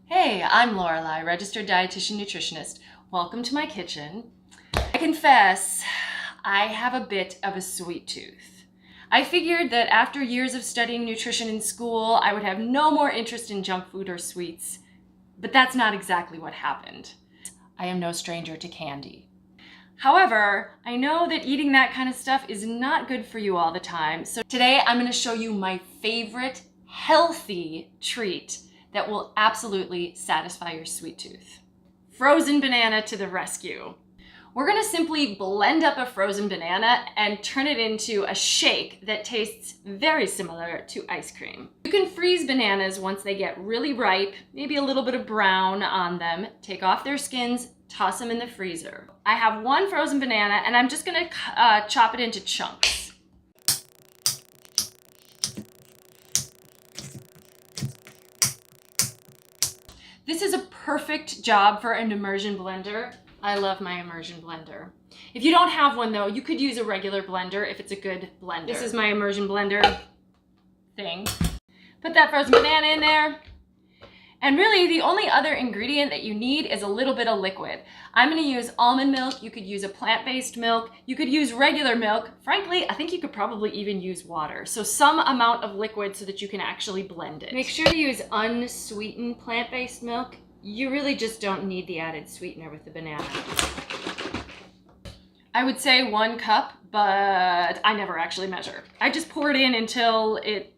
Hey, I'm Lorelei, registered dietitian nutritionist. Welcome to my kitchen. I confess, I have a bit of a sweet tooth. I figured that after years of studying nutrition in school, I would have no more interest in junk food or sweets, but that's not exactly what happened. I am no stranger to candy. However, I know that eating that kind of stuff is not good for you all the time, so today I'm going to show you my favorite healthy treat that will absolutely satisfy your sweet tooth. Frozen banana to the rescue. We're gonna simply blend up a frozen banana and turn it into a shake that tastes very similar to ice cream. You can freeze bananas once they get really ripe, maybe a little bit of brown on them, take off their skins, toss them in the freezer. I have one frozen banana and I'm just gonna chop it into chunks. This is a perfect job for an immersion blender. I love my immersion blender. If you don't have one though, you could use a regular blender if it's a good blender. This is my immersion blender thing. Put that frozen banana in there. And really the only other ingredient that you need is a little bit of liquid. I'm gonna use almond milk. You could use a plant-based milk. You could use regular milk. Frankly, I think you could probably even use water. So some amount of liquid so that you can actually blend it. Make sure to use unsweetened plant-based milk. You really just don't need the added sweetener with the banana. I would say 1 cup, but I never actually measure. I just pour it in until it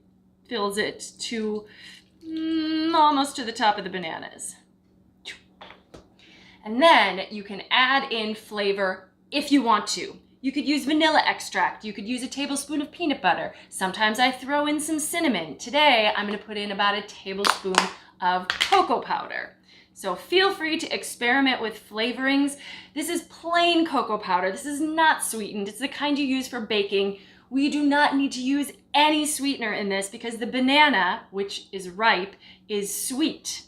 fills it to almost to the top of the bananas. And then you can add in flavor if you want to. You could use vanilla extract. You could use a tablespoon of peanut butter. Sometimes I throw in some cinnamon. Today, I'm gonna put in about a tablespoon of cocoa powder. So feel free to experiment with flavorings. This is plain cocoa powder. This is not sweetened. It's the kind you use for baking. We do not need to use any sweetener in this because the banana, which is ripe, is sweet.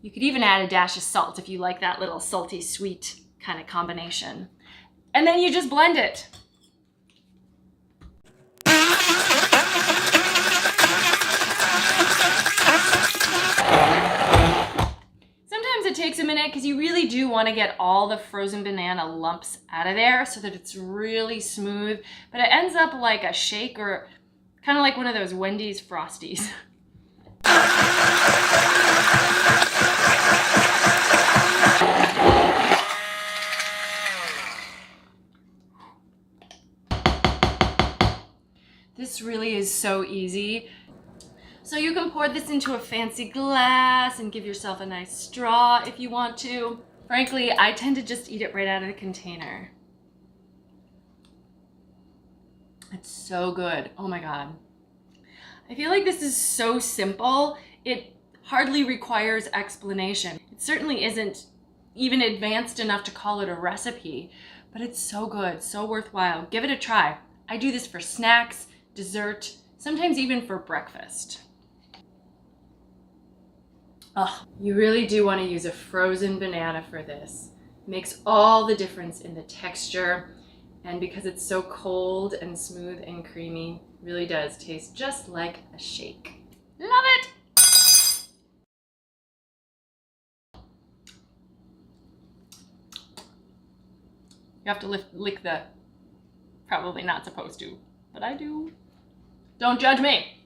You could even add a dash of salt if you like that little salty sweet kind of combination. And then you just blend it. It takes a minute because you really do want to get all the frozen banana lumps out of there so that it's really smooth, but it ends up like a shake or kind of like one of those Wendy's Frosties. This really is so easy. So you can pour this into a fancy glass and give yourself a nice straw if you want to. Frankly, I tend to just eat it right out of the container. It's so good. Oh my God. I feel like this is so simple. It hardly requires explanation. It certainly isn't even advanced enough to call it a recipe, but it's so good, so worthwhile. Give it a try. I do this for snacks, dessert, sometimes even for breakfast. Oh, you really do want to use a frozen banana for this. It makes all the difference in the texture, and because it's so cold and smooth and creamy, it really does taste just like a shake. Love it! You have to lick the, probably not supposed to, but I do. Don't judge me.